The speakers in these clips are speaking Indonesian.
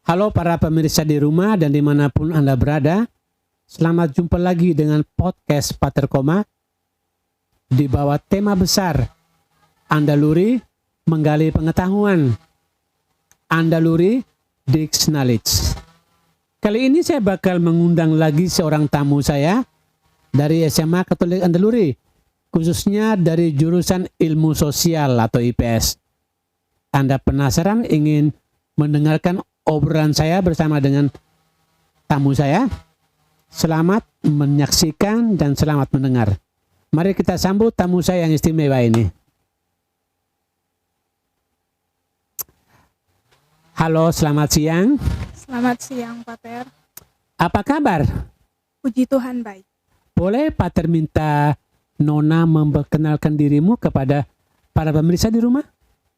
Halo para pemirsa di rumah dan dimanapun Anda berada. Selamat jumpa lagi dengan podcast Pater Koma di bawah tema besar Andaluri Menggali Pengetahuan, Andaluri Digs Knowledge. Kali ini saya bakal mengundang lagi seorang tamu saya dari SMA Katolik Andaluri, khususnya dari jurusan Ilmu Sosial atau IPS. Anda penasaran ingin mendengarkan obrolan saya bersama dengan tamu saya? Selamat menyaksikan dan selamat mendengar. Mari kita sambut tamu saya yang istimewa ini. Halo, selamat siang. Selamat siang, Pater. Apa kabar? Puji Tuhan baik. Boleh Pater minta Nona memperkenalkan dirimu kepada para pemirsa di rumah?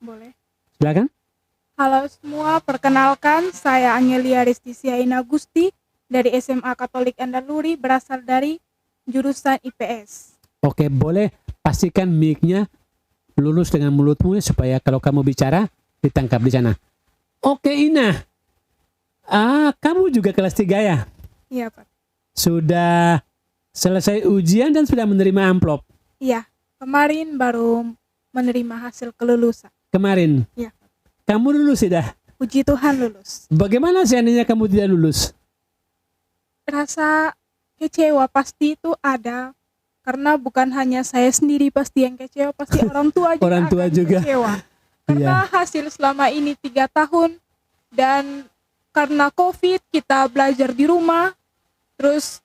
Boleh. Silakan. Halo semua, perkenalkan saya Angelia Restisia Inagusti dari SMA Katolik Andaluri, berasal dari jurusan IPS. Oke, boleh pastikan mic-nya lurus dengan mulutmu supaya kalau kamu bicara ditangkap di sana. Oke, Ina. Kamu juga kelas 3 ya? Iya, Pak. Sudah selesai ujian dan sudah menerima amplop? Iya, kemarin baru menerima hasil kelulusan. Kemarin? Iya. Kamu lulus sudah? Puji Tuhan lulus. Bagaimana seandainya kamu tidak lulus? Rasa kecewa pasti itu ada, karena bukan hanya saya sendiri pasti yang kecewa, pasti orang tua juga Orang tua akan juga kecewa. Karena hasil selama ini 3 tahun dan karena COVID kita belajar di rumah, terus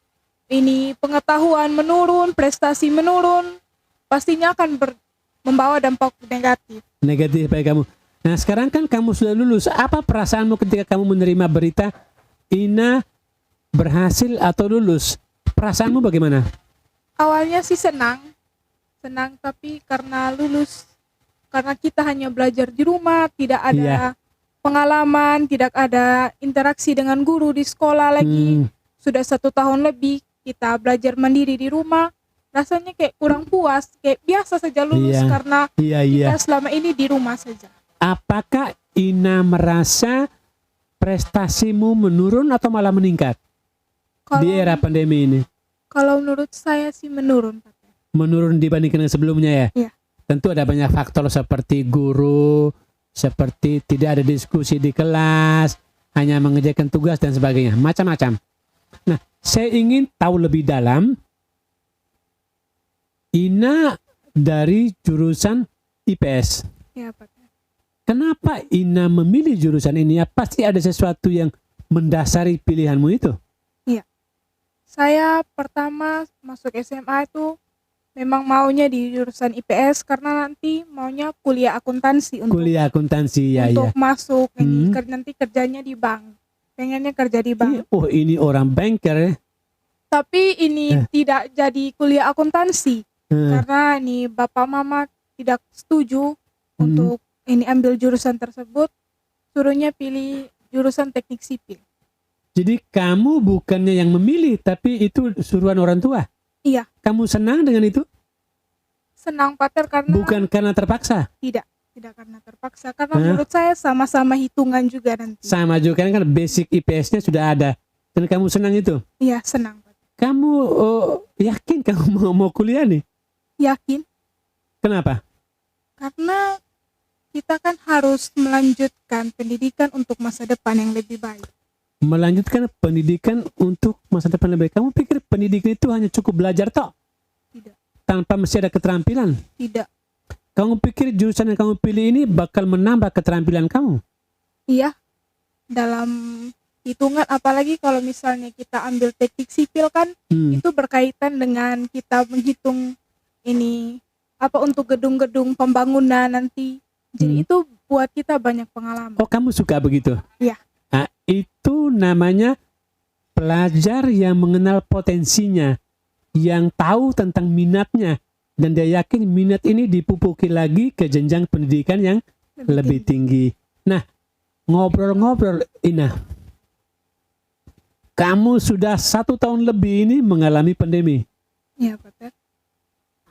ini pengetahuan menurun, prestasi menurun, pastinya akan membawa dampak negatif. Negatif bagi kamu. Nah, sekarang kan kamu sudah lulus. Apa perasaanmu ketika kamu menerima berita Ina berhasil atau lulus? Perasaanmu bagaimana? Awalnya sih senang, tapi karena lulus, karena kita hanya belajar di rumah, tidak ada pengalaman, tidak ada interaksi dengan guru di sekolah lagi. Sudah 1 tahun lebih kita belajar mandiri di rumah, rasanya kayak kurang puas, kayak biasa saja lulus karena kita selama ini di rumah saja. Apakah Ina merasa prestasimu menurun atau malah meningkat di era pandemi ini? Kalau menurut saya sih menurun, Pak. Menurun dibandingkan dengan sebelumnya ya? Iya. Tentu ada banyak faktor seperti guru, seperti tidak ada diskusi di kelas, hanya mengerjakan tugas dan sebagainya, macam-macam. Nah, saya ingin tahu lebih dalam, Ina dari jurusan IPS. Iya, Pak. Kenapa Ina memilih jurusan ini? Ya, pasti ada sesuatu yang mendasari pilihanmu itu. Iya. Saya pertama masuk SMA itu memang maunya di jurusan IPS karena nanti maunya kuliah akuntansi untuk masuk ini nanti kerjanya di bank. Pengennya kerja di bank. Oh, ini orang banker ya. Tapi ini tidak jadi kuliah akuntansi karena ini bapak mama tidak setuju untuk ini ambil jurusan tersebut, suruhnya pilih jurusan teknik sipil. Jadi kamu bukannya yang memilih, tapi itu suruhan orang tua? Iya. Kamu senang dengan itu? Senang, Pater, karena... Bukan karena terpaksa? Tidak karena terpaksa, karena menurut saya sama-sama hitungan juga nanti. Sama juga, kan basic IPS-nya sudah ada. Dan kamu senang itu? Iya, senang, Pater. Kamu yakin kamu mau kuliah nih? Yakin. Kenapa? Karena kita kan harus melanjutkan pendidikan untuk masa depan yang lebih baik. Melanjutkan pendidikan untuk masa depan lebih baik. Kamu pikir pendidikan itu hanya cukup belajar toh? Tidak. Tanpa mesti ada keterampilan? Tidak. Kamu pikir jurusan yang kamu pilih ini bakal menambah keterampilan kamu? Iya. Dalam hitungan, apalagi kalau misalnya kita ambil teknik sipil kan, itu berkaitan dengan kita menghitung ini apa untuk gedung-gedung pembangunan nanti. Jadi itu buat kita banyak pengalaman. Oh, kamu suka begitu? Iya. Nah, itu namanya pelajar yang mengenal potensinya, yang tahu tentang minatnya, dan dia yakin minat ini dipupuki lagi ke jenjang pendidikan yang lebih tinggi. Nah, ngobrol-ngobrol, Ina, kamu sudah 1 tahun lebih ini mengalami pandemi. Iya, Pak.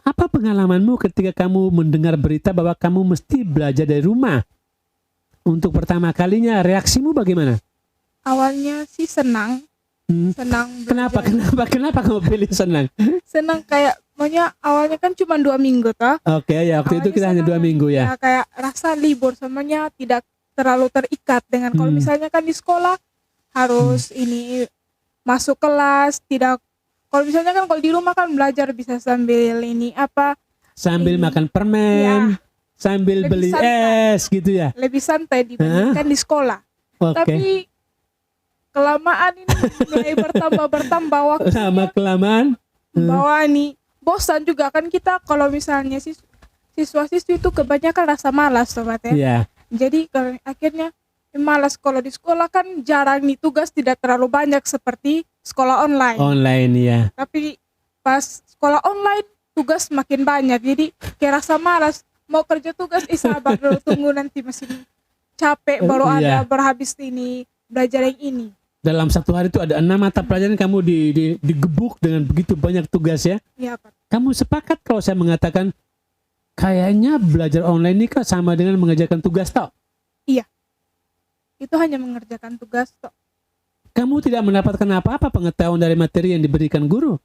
Apa pengalamanmu ketika kamu mendengar berita bahwa kamu mesti belajar dari rumah? Untuk pertama kalinya reaksimu bagaimana? Awalnya sih senang Kenapa belajar. kenapa kamu pilih senang? Senang kayak maunya awalnya kan cuma 2 minggu toh. Oke, ya waktu itu Awalnya kita hanya 2 senang, minggu ya. kayak rasa libur semuanya tidak terlalu terikat dengan kalau Hmm. misalnya kan di sekolah harus ini masuk kelas, tidak kalau misalnya kan kalau di rumah kan belajar bisa sambil ini apa Sambil ini, makan permen, ya, sambil lebih beli santai. es gitu ya. lebih santai dibandingkan di sekolah. Oke. Tapi kelamaan ini mulai bertambah waktunya, Lama kelamaan. bahwa ini bosan juga kan kita kalau misalnya siswa-siswi itu kebanyakan rasa malas sobat ya. Ya, Jadi akhirnya malas. Kalau di sekolah kan jarang nih tugas tidak terlalu banyak seperti sekolah online. online ya. Tapi pas sekolah online tugas makin banyak. Jadi kayak rasa malas mau kerja tugas sabar dulu tunggu nanti masih capek baru Iya. ada berhabis ini belajar yang ini. Dalam satu hari itu ada 6 mata pelajaran kamu digebuk dengan begitu banyak tugas ya. Iya Pak. Kamu sepakat kalau saya mengatakan kayaknya belajar online ini kan sama dengan mengerjakan tugas toh? Itu hanya mengerjakan tugas toh. Kamu tidak mendapatkan apa-apa pengetahuan dari materi yang diberikan guru.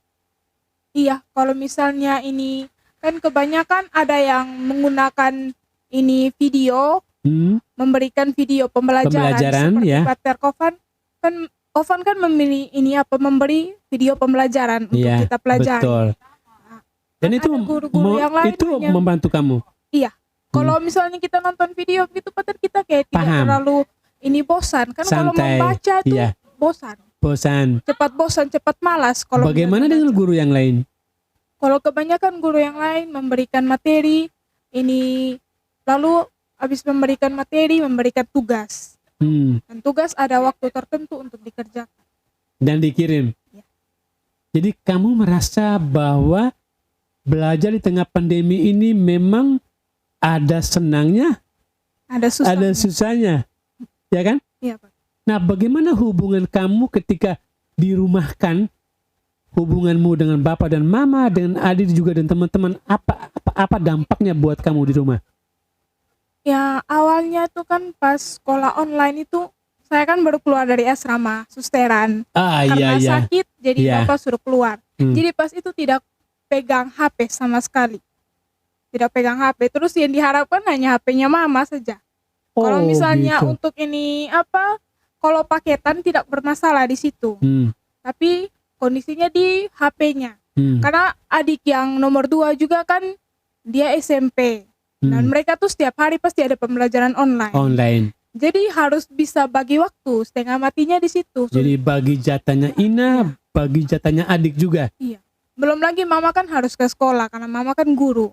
Iya, kalau misalnya ini kan kebanyakan ada yang menggunakan ini video, memberikan video pembelajaran seperti ya. Pater Kovan kan memberi video pembelajaran untuk Iya, kita pelajari. betul. Dan Kan itu ada guru-guru yang lain itu hanya- membantu kamu. Kalau misalnya kita nonton video gitu, Pater kita kayak tidak Paham. terlalu ini bosan. Kan kalau Santai. membaca tuh Iya, bosan, bosan. cepat malas. Kalau Bagaimana misalnya dengan baca. guru yang lain? Kalau kebanyakan guru yang lain memberikan materi ini, lalu habis memberikan materi memberikan tugas. Dan tugas ada waktu tertentu untuk dikerjakan. Dan dikirim. Ya. Jadi kamu merasa bahwa belajar di tengah pandemi ini memang ada senangnya, Ada susah. ada susahnya, ya kan? Iya, Pak. Nah, bagaimana hubungan kamu ketika dirumahkan? Hubunganmu dengan bapak dan mama, dengan adik juga dan teman-teman, apa dampaknya buat kamu di rumah? Ya awalnya tuh kan pas sekolah online itu saya kan baru keluar dari asrama susteran karena Iya. sakit, jadi Iya. bapak suruh keluar. Jadi pas itu tidak pegang HP sama sekali, tidak pegang HP. Terus yang diharapkan hanya HP-nya mama saja. Kalau misalnya gitu. untuk ini apa, kalau paketan tidak bermasalah di situ. Tapi kondisinya di HP-nya. Karena adik yang nomor 2 juga kan dia SMP. Dan mereka tuh setiap hari pasti ada pembelajaran online. Jadi harus bisa bagi waktu, setengah matinya di situ. Jadi bagi jatahnya Ina, bagi jatahnya adik juga. Iya. Belum lagi mama kan harus ke sekolah karena mama kan guru.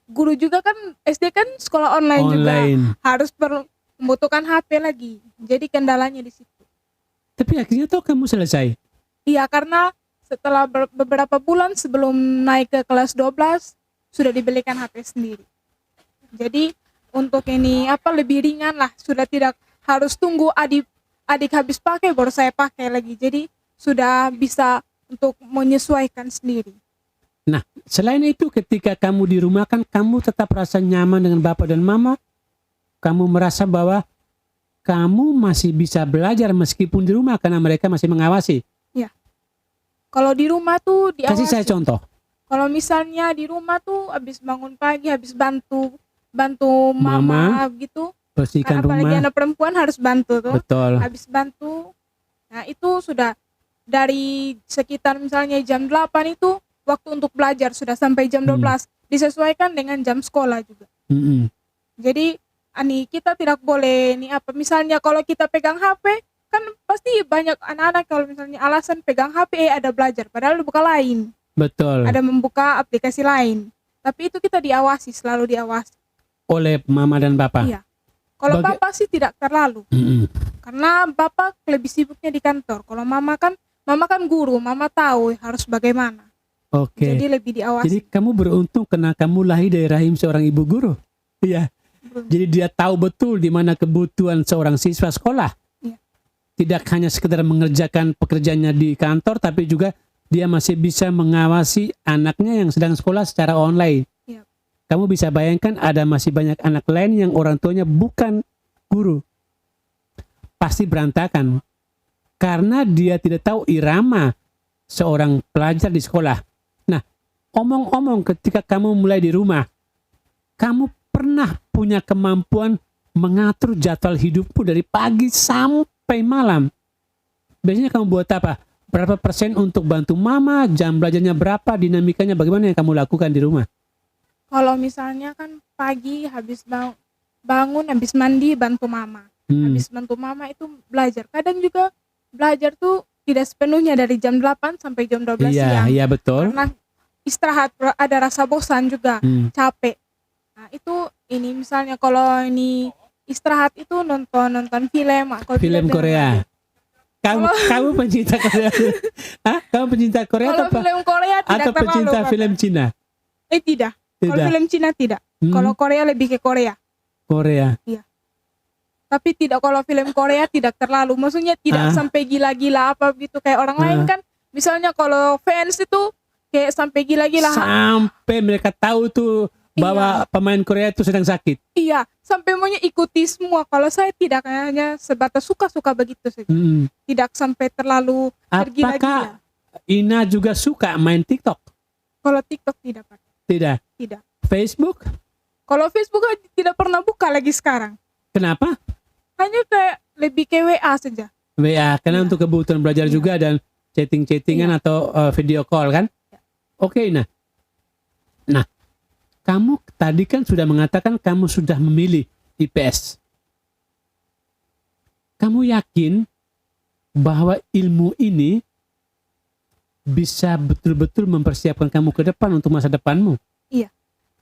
Guru juga kan SD kan sekolah online juga. Harus membutuhkan HP lagi. Jadi kendalanya di situ. Tapi akhirnya tuh kamu selesai. Iya, karena setelah beberapa bulan sebelum naik ke kelas 12 sudah dibelikan HP sendiri. Jadi untuk ini apa lebih ringan lah, sudah tidak harus tunggu adik habis pakai baru saya pakai lagi. Jadi sudah bisa untuk menyesuaikan sendiri. Nah, selain itu ketika kamu di rumah kan kamu tetap rasa nyaman dengan bapak dan mama. Kamu merasa bahwa kamu masih bisa belajar meskipun di rumah karena mereka masih mengawasi. Kalau di rumah tuh diawasi. Kasih saya contoh. Kalau misalnya di rumah tuh habis bangun pagi, habis bantu mama gitu. Bersihkan Apalagi rumah. anak perempuan harus bantu tuh. Betul. Habis bantu. Nah, itu sudah dari sekitar misalnya jam 8 itu waktu untuk belajar sudah sampai jam 12. Disesuaikan dengan jam sekolah juga. Jadi kita tidak boleh misalnya kalau kita pegang HP kan pasti banyak anak-anak kalau misalnya alasan pegang HP ada belajar padahal buka lain. Betul. Ada membuka aplikasi lain. Tapi itu kita diawasi, selalu diawasi. Oleh mama dan bapak. Iya. Kalau bapak sih tidak terlalu. Karena bapak lebih sibuknya di kantor. Kalau mama kan guru, mama tahu harus bagaimana. Oke. Jadi lebih diawasi. Jadi kamu beruntung karena kamu lahir dari rahim seorang ibu guru. Iya. Jadi dia tahu betul di mana kebutuhan seorang siswa sekolah. Iya. Tidak hanya sekedar mengerjakan pekerjaannya di kantor, tapi juga dia masih bisa mengawasi anaknya yang sedang sekolah secara online. Iya. Kamu bisa bayangkan ada masih banyak anak lain yang orang tuanya bukan guru. Pasti berantakan. karena dia tidak tahu irama seorang pelajar di sekolah. Nah, omong-omong ketika kamu mulai di rumah, kamu pernah punya kemampuan mengatur jadwal hidupmu dari pagi sampai malam. Biasanya kamu buat apa? Berapa persen untuk bantu mama, jam belajarnya berapa, dinamikanya bagaimana yang kamu lakukan di rumah? Kalau misalnya kan pagi habis bangun, habis mandi bantu mama. Habis bantu mama itu belajar. Kadang juga belajar tuh tidak sepenuhnya dari jam 8 sampai jam 12 siang. Iya, betul. Karena istirahat ada rasa bosan juga, capek. Nah, itu ini misalnya kalau ini istirahat itu nonton film atau Film Korea. Kamu pencinta Korea? Hah? Kamu pencinta Korea kalau film Korea tidak atau terlalu pencinta film Cina? Tidak. Kalau Tidak. film Cina tidak. Kalau Korea lebih ke Korea. Korea. Iya. Tapi tidak, kalau film Korea tidak terlalu. Maksudnya tidak sampai gila-gila apa gitu kayak orang lain kan. Misalnya kalau fans itu kayak sampai gila-gila. Sampai mereka tahu tuh bahwa pemain Korea itu sedang sakit. Iya, sampai maunya ikuti semua. Kalau saya tidak, hanya sebatas suka-suka begitu saja. Tidak sampai terlalu tergila-gila. Apakah Ina juga suka main TikTok? Kalau TikTok tidak, Pak. Tidak. Tidak. Facebook? Kalau Facebook tidak pernah buka lagi sekarang. Kenapa? Hanya kayak lebih ke WA saja. WA, karena untuk kebutuhan belajar juga dan chatting-chattingan atau video call kan? Oke, Nah, kamu tadi kan sudah mengatakan kamu sudah memilih IPS. Kamu yakin bahwa ilmu ini bisa betul-betul mempersiapkan kamu ke depan untuk masa depanmu? Iya,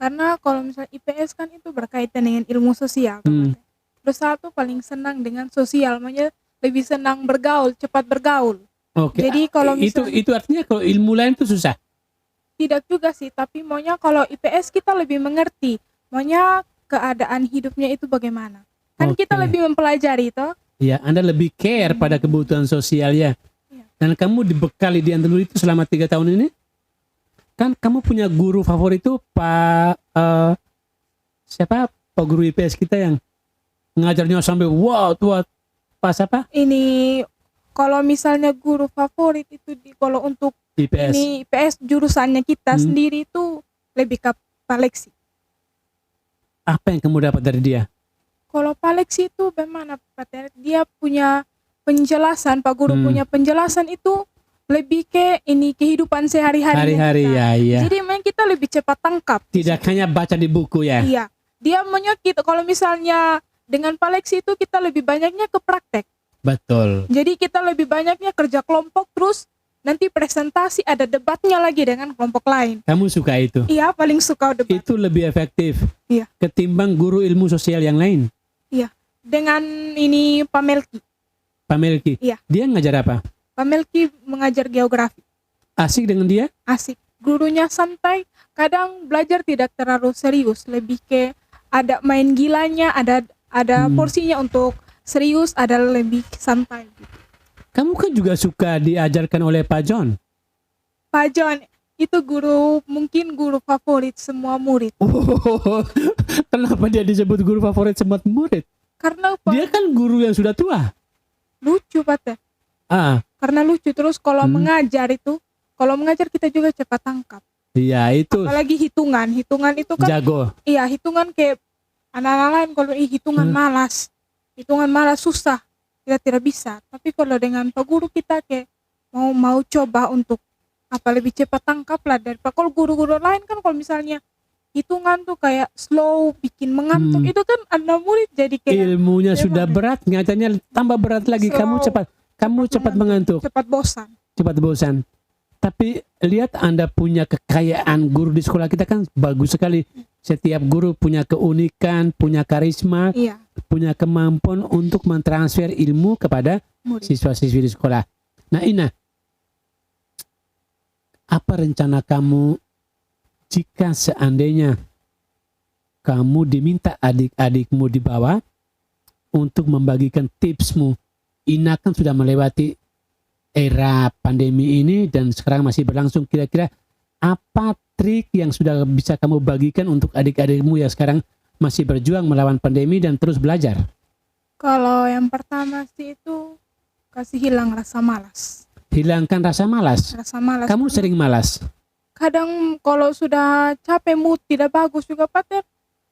karena kalau misalnya IPS kan itu berkaitan dengan ilmu sosial. Terus satu paling senang dengan sosial, makanya lebih senang bergaul, cepat bergaul. Oke. Jadi kalau misalnya itu artinya kalau ilmu lain itu susah. Tidak juga sih, tapi maunya kalau IPS kita lebih mengerti, maunya keadaan hidupnya itu bagaimana. Kan kita lebih mempelajari toh. Ya, Anda lebih care pada kebutuhan sosial ya. Dan kamu dibekali di Andaluri itu selama 3 tahun ini? Kan kamu punya guru favorit itu siapa? Pak guru IPS kita yang ngajarnya sampai wow tua. Pas apa? Ini kalau misalnya guru favorit itu kalau untuk IPS. ini IPS jurusannya kita sendiri itu lebih ke Pak Lexi. Apa yang kamu dapat dari dia? Kalau Pak Lexi itu bagaimana Pak? Dia punya penjelasan, Pak Guru punya penjelasan itu lebih ke ini kehidupan sehari-hari. Ya. Jadi memang kita lebih cepat tangkap. Tidak hanya baca di buku ya. Iya. Dia kita kalau misalnya dengan Pak Lexi itu kita lebih banyaknya ke praktek. Betul. Jadi kita lebih banyaknya kerja kelompok, terus nanti presentasi ada debatnya lagi dengan kelompok lain. Kamu suka itu? Iya, paling suka debat. Itu lebih efektif. Iya. Ketimbang guru ilmu sosial yang lain. Iya. Dengan ini Pak Melki. Pak Melki. Iya. Dia ngajar apa? Pak Melki mengajar geografi. Asik dengan dia? Asik. Gurunya santai. Kadang belajar tidak terlalu serius. Lebih ke ada main gilanya, ada porsinya untuk serius, ada lebih santai. Kamu kan juga suka diajarkan oleh Pak John. Pak John itu mungkin guru favorit semua murid. Oh, kenapa dia disebut guru favorit semua murid? Karena dia kan guru yang sudah tua. Lucu Pak. Karena lucu, terus kalau mengajar kita juga cepat tangkap. Iya itu. Apalagi hitungan itu kan jago. Iya, hitungan kayak anak-anak lain kalau hitungan malas susah, kita tidak bisa. Tapi kalau dengan Pak Guru kita kayak mau coba untuk lebih cepat tangkap lah daripada kalau guru-guru lain kan kalau misalnya hitungan tuh kayak slow, bikin mengantuk, itu kan anak murid jadi kayak ilmunya sudah berat, ngajarnya tambah berat lagi. Slow, kamu cepat mengantuk, cepat bosan. Tapi lihat Anda punya kekayaan guru di sekolah kita kan bagus sekali. Setiap guru punya keunikan, punya karisma, punya kemampuan untuk mentransfer ilmu kepada siswa-siswi di sekolah. Nah Ina, apa rencana kamu jika seandainya kamu diminta adik-adikmu di bawah untuk membagikan tipsmu? Ina kan sudah melewati era pandemi ini dan sekarang masih berlangsung. Kira-kira apa trik yang sudah bisa kamu bagikan untuk adik-adikmu yang sekarang masih berjuang melawan pandemi dan terus belajar? Kalau yang pertama sih itu kasih hilang rasa malas. Hilangkan rasa malas. Rasa malas. Kamu sering malas? Kadang kalau sudah capek, mood tidak bagus juga Pater,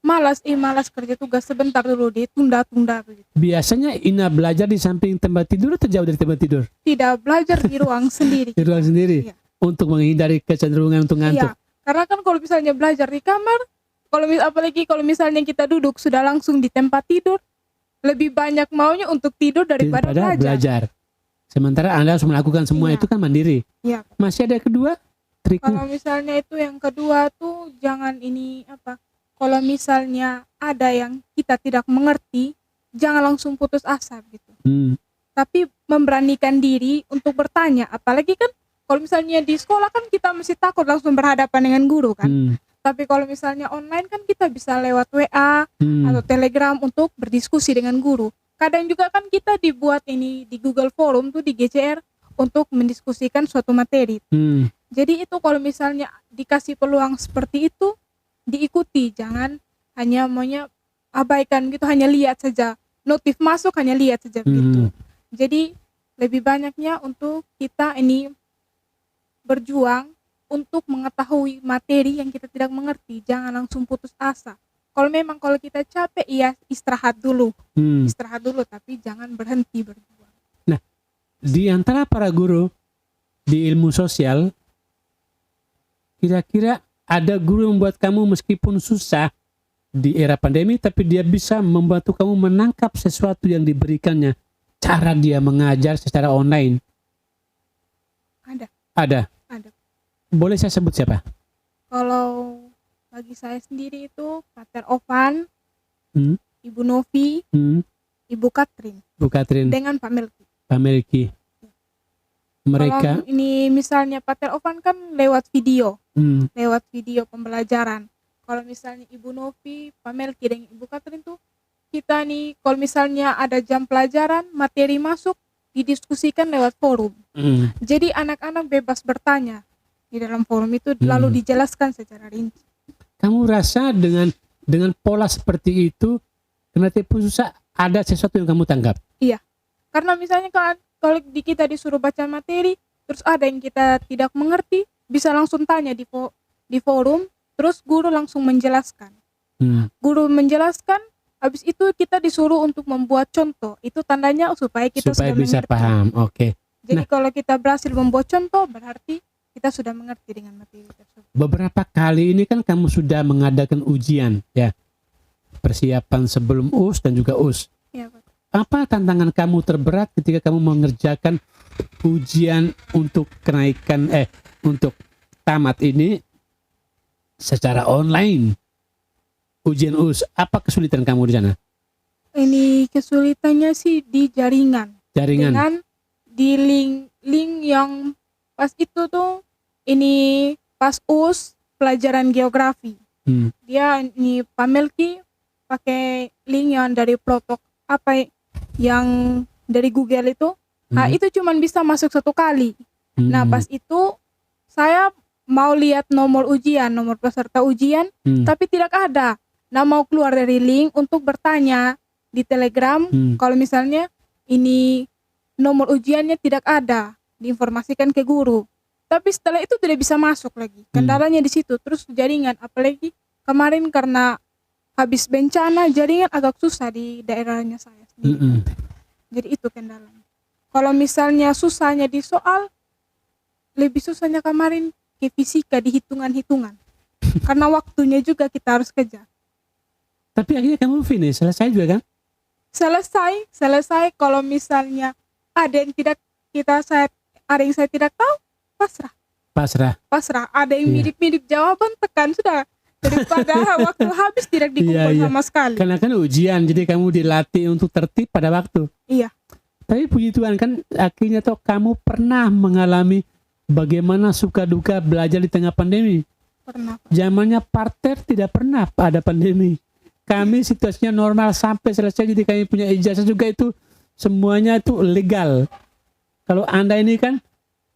malas kerja tugas sebentar dulu deh, tunda begitu. Biasanya Ina belajar di samping tempat tidur atau jauh dari tempat tidur? Tidak, belajar di ruang sendiri. Di ruang sendiri? Iya. Untuk menghindari kecenderungan untuk ngantuk? Iya, karena kan kalau misalnya belajar di kamar, apalagi kalau misalnya kita duduk sudah langsung di tempat tidur, lebih banyak maunya untuk tidur daripada belajar. Sementara Anda harus melakukan semua Iya. itu kan mandiri. Iya. Masih ada kedua triknya? Kalau misalnya itu yang kedua tuh jangan kalau misalnya ada yang kita tidak mengerti, jangan langsung putus asa gitu. Tapi memberanikan diri untuk bertanya. Apalagi kan kalau misalnya di sekolah kan kita mesti takut langsung berhadapan dengan guru kan. Tapi kalau misalnya online kan kita bisa lewat WA atau Telegram untuk berdiskusi dengan guru. Kadang juga kan kita dibuat ini di Google Forum tuh di GCR untuk mendiskusikan suatu materi. Jadi itu kalau misalnya dikasih peluang seperti itu, diikuti, jangan hanya maunya abaikan gitu, hanya lihat saja. Notif masuk hanya lihat saja begitu. Jadi lebih banyaknya untuk kita ini berjuang untuk mengetahui materi yang kita tidak mengerti, jangan langsung putus asa. Kalau kita capek, ya istirahat dulu. Istirahat dulu, tapi jangan berhenti berjuang. Nah, di antara para guru di ilmu sosial, kira-kira ada guru yang membuat kamu meskipun susah di era pandemi, tapi dia bisa membantu kamu menangkap sesuatu yang diberikannya. Cara dia mengajar secara online. Ada. Boleh saya sebut siapa? Kalau bagi saya sendiri itu Pater Ovan, Ibu Novi, Ibu Katrin. Bu Katrin. Dengan Pak Melki. Pak Melki. Mereka. Kalau ini misalnya Pater Ovan kan lewat video pembelajaran. Kalau misalnya Ibu Novi, Pak Melki dan Ibu Katrin tuh kita nih kalau misalnya ada jam pelajaran, materi masuk didiskusikan lewat forum. Jadi anak-anak bebas bertanya di dalam forum itu lalu dijelaskan secara rinci. Kamu rasa dengan pola seperti itu, kenapa susah ada sesuatu yang kamu tangkap? Iya, karena misalnya kalau kita disuruh baca materi, terus ada yang kita tidak mengerti, bisa langsung tanya di forum, terus guru langsung menjelaskan. Guru menjelaskan, habis itu kita disuruh untuk membuat contoh. Itu tandanya supaya kita sudah bisa mengerti. Paham. Oke. Jadi kalau kita berhasil membuat contoh, berarti kita sudah mengerti dengan materi tersebut. Beberapa kali ini kan kamu sudah mengadakan ujian, ya, persiapan sebelum US dan juga US. Ya, Pak. Apa tantangan kamu terberat ketika kamu mengerjakan ujian untuk untuk tamat ini secara online? Ujian US, apa kesulitan kamu di sana? Ini kesulitannya sih di jaringan. Dengan di link yang pas itu tuh ini pas US pelajaran geografi. Dia ini Pak Melki pakai link yang dari Protok yang dari Google itu. Nah, itu cuman bisa masuk 1 kali. Nah, pas itu saya mau lihat nomor peserta ujian, tapi tidak ada. Nah, mau keluar dari link untuk bertanya di Telegram, kalau misalnya ini nomor ujiannya tidak ada, diinformasikan ke guru. Tapi setelah itu tidak bisa masuk lagi. Kendalanya di situ. Terus jaringan, apalagi kemarin karena habis bencana, jaringan agak susah di daerahnya saya sendiri. Jadi itu kendalanya. Kalau misalnya susahnya di soal, lebih susahnya kemarin ke fisika di hitungan-hitungan. Karena waktunya juga kita harus kejar. Tapi akhirnya kamu finish, selesai juga kan? Selesai. Kalau misalnya ada yang saya tidak tahu, pasrah. Ada yang mirip-mirip jawaban, tekan sudah. Daripada waktu habis tidak dikumpul sama sekali. Karena kan ujian, jadi kamu dilatih untuk tertib pada waktu. Iya. Tapi puji Tuhan kan akhirnya toh kamu pernah mengalami bagaimana suka duka belajar di tengah pandemi. Pernah. Zamannya parter tidak pernah ada pandemi. Kami situasinya normal sampai selesai, jadi kami punya ijazah juga itu semuanya itu legal. Kalau Anda ini kan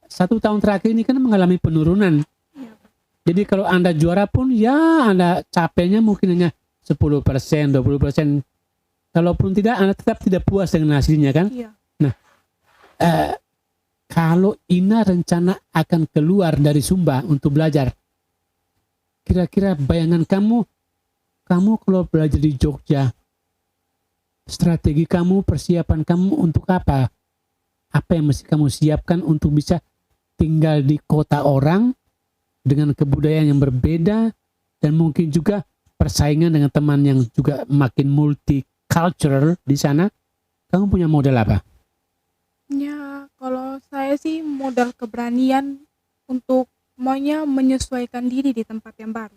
1 tahun terakhir ini kan mengalami penurunan. Ya. Jadi kalau Anda juara pun ya Anda capeknya mungkin hanya 10%, 20%. Kalaupun tidak, Anda tetap tidak puas dengan hasilnya kan? Iya. Nah, kalau Ina rencana akan keluar dari Sumba untuk belajar, kira-kira bayangan kamu kalau belajar di Jogja, strategi kamu, persiapan kamu untuk apa? Apa yang mesti kamu siapkan untuk bisa tinggal di kota orang dengan kebudayaan yang berbeda dan mungkin juga persaingan dengan teman yang juga makin multicultural di sana? Kamu punya model apa? Ya, kalau saya sih modal keberanian untuk maunya menyesuaikan diri di tempat yang baru.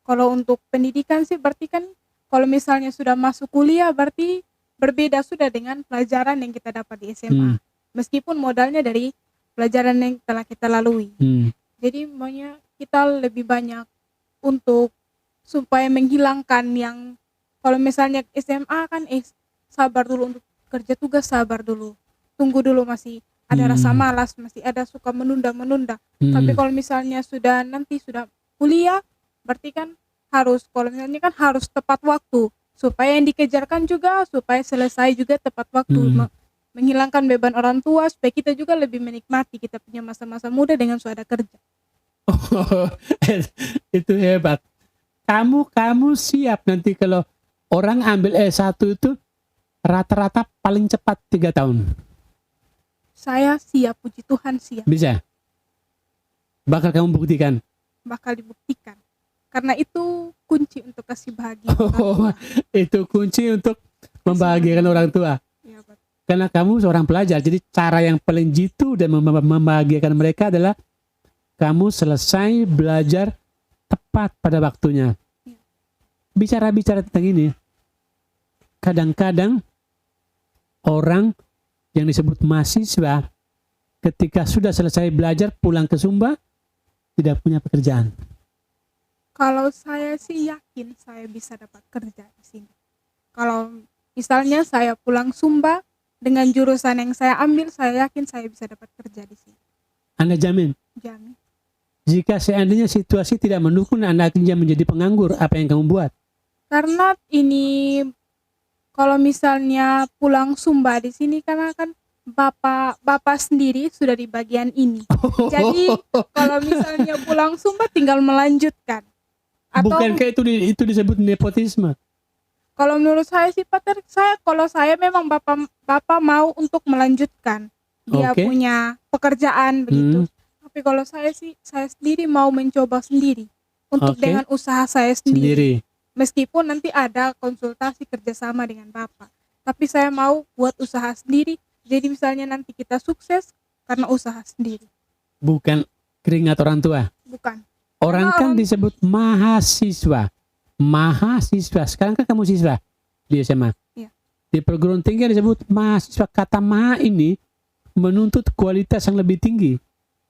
Kalau untuk pendidikan sih berarti kan kalau misalnya sudah masuk kuliah berarti berbeda sudah dengan pelajaran yang kita dapat di SMA. Meskipun modalnya dari pelajaran yang telah kita lalui. Jadi maunya kita lebih banyak untuk supaya menghilangkan yang kalau misalnya SMA kan sabar dulu untuk kerja tugas, sabar dulu. Tunggu dulu, masih ada rasa malas, masih ada suka menunda-menunda. Tapi kalau misalnya sudah kuliah, berarti kan harus, kalau misalnya kan harus tepat waktu. Supaya yang dikejarkan juga, supaya selesai juga tepat waktu. Menghilangkan beban orang tua, supaya kita juga lebih menikmati kita punya masa-masa muda dengan sudah kerja. Oh, itu hebat. Kamu siap nanti kalau orang ambil S1 itu rata-rata paling cepat 3 tahun. Saya siap, puji Tuhan siap. Bisa? Bakal kamu buktikan? Bakal dibuktikan. Karena itu kunci untuk kasih bahagia. Itu kunci untuk membahagiakan orang tua. Ya, betul. Karena kamu seorang pelajar, jadi cara yang paling jitu dan membahagiakan mereka adalah kamu selesai belajar tepat pada waktunya. Bicara-bicara tentang ini, kadang-kadang orang yang disebut mahasiswa ketika sudah selesai belajar pulang ke Sumba tidak punya pekerjaan. Kalau saya sih yakin saya bisa dapat kerja di sini. Kalau misalnya saya pulang Sumba dengan jurusan yang saya ambil, saya yakin saya bisa dapat kerja di sini. Anda jamin? Jamin. Jika seandainya situasi tidak mendukung Anda akhirnya menjadi penganggur, apa yang kamu buat? Karena ini kalau misalnya pulang Sumba di sini karena kan bapak sendiri sudah di bagian ini. Jadi kalau misalnya pulang Sumba tinggal melanjutkan. Atau bukankah itu disebut nepotisme? Kalau menurut saya sih Pater, kalau saya memang bapak mau untuk melanjutkan. Dia punya pekerjaan begitu. Tapi kalau saya sendiri mau mencoba sendiri untuk dengan usaha saya sendiri. Meskipun nanti ada konsultasi kerjasama dengan bapak, tapi saya mau buat usaha sendiri. Jadi misalnya nanti kita sukses karena usaha sendiri. Bukan keringat orang tua. Bukan. Orang kan disebut mahasiswa. Mahasiswa. Sekarang kan kamu siswa di SMA. Ya. Di perguruan tinggi disebut mahasiswa. Kata maha ini menuntut kualitas yang lebih tinggi.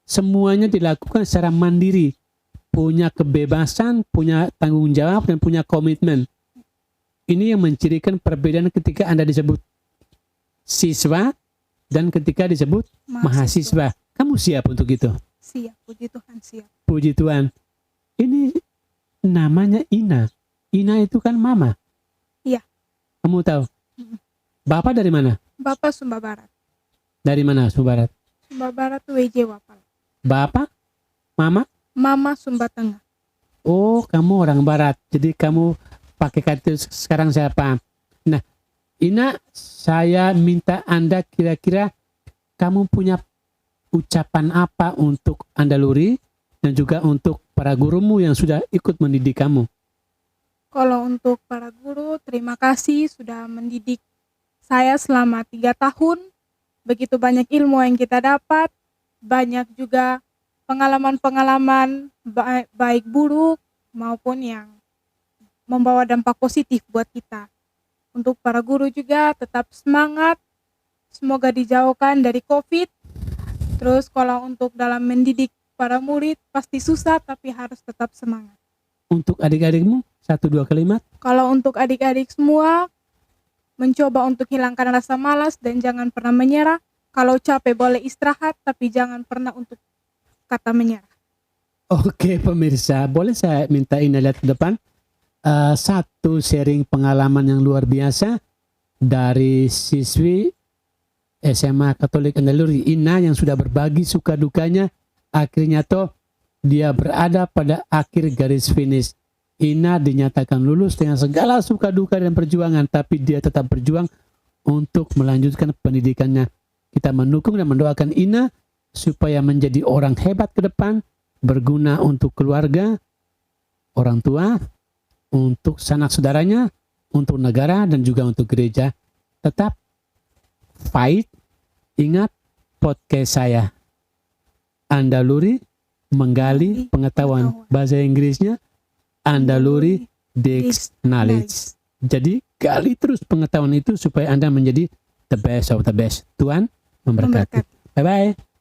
Semuanya dilakukan secara mandiri. Punya kebebasan, punya tanggung jawab, dan punya komitmen. Ini yang mencirikan perbedaan ketika Anda disebut siswa dan ketika disebut mahasiswa. Kamu siap untuk itu? Siap, puji Tuhan siap. Puji Tuhan. Ini namanya Ina. Ina itu kan mama. Iya. Kamu tahu? Bapak dari mana? Bapak Sumba Barat. Dari mana Sumba Barat? Sumba Barat tuh WJ Wapal. Bapak? Mama? Mama Sumba Tengah. Oh, kamu orang barat. Jadi kamu pakai kata sekarang saya paham. Nah, Ina, saya minta Anda kira-kira kamu punya ucapan apa untuk Andaluri dan juga untuk para gurumu yang sudah ikut mendidik kamu. Kalau untuk para guru, terima kasih sudah mendidik saya selama 3 tahun. Begitu banyak ilmu yang kita dapat, banyak juga pengalaman-pengalaman baik buruk maupun yang membawa dampak positif buat kita. Untuk para guru juga tetap semangat, semoga dijauhkan dari COVID. Terus kalau untuk dalam mendidik para murid pasti susah tapi harus tetap semangat. Untuk adik-adikmu 1-2 kalimat? Kalau untuk adik-adik semua, mencoba untuk hilangkan rasa malas dan jangan pernah menyerah. Kalau capek boleh istirahat tapi jangan pernah untuk kata menyerah. Oke pemirsa, boleh saya minta Ina lihat ke depan? Satu sharing pengalaman yang luar biasa dari siswi SMA Katolik Andaluri. Ina yang sudah berbagi suka dukanya, akhirnya dia berada pada akhir garis finish. Ina dinyatakan lulus dengan segala suka duka dan perjuangan, tapi dia tetap berjuang untuk melanjutkan pendidikannya. Kita mendukung dan mendoakan Ina supaya menjadi orang hebat ke depan, berguna untuk keluarga, orang tua, untuk sanak saudaranya, untuk negara, dan juga untuk gereja. Tetap fight. Ingat podcast saya, Andaluri menggali pengetahuan. Bahasa Inggrisnya Andaluri Digs Knowledge. Jadi gali terus pengetahuan itu supaya Anda menjadi the best of the best. Tuhan memberkati. Bye-bye.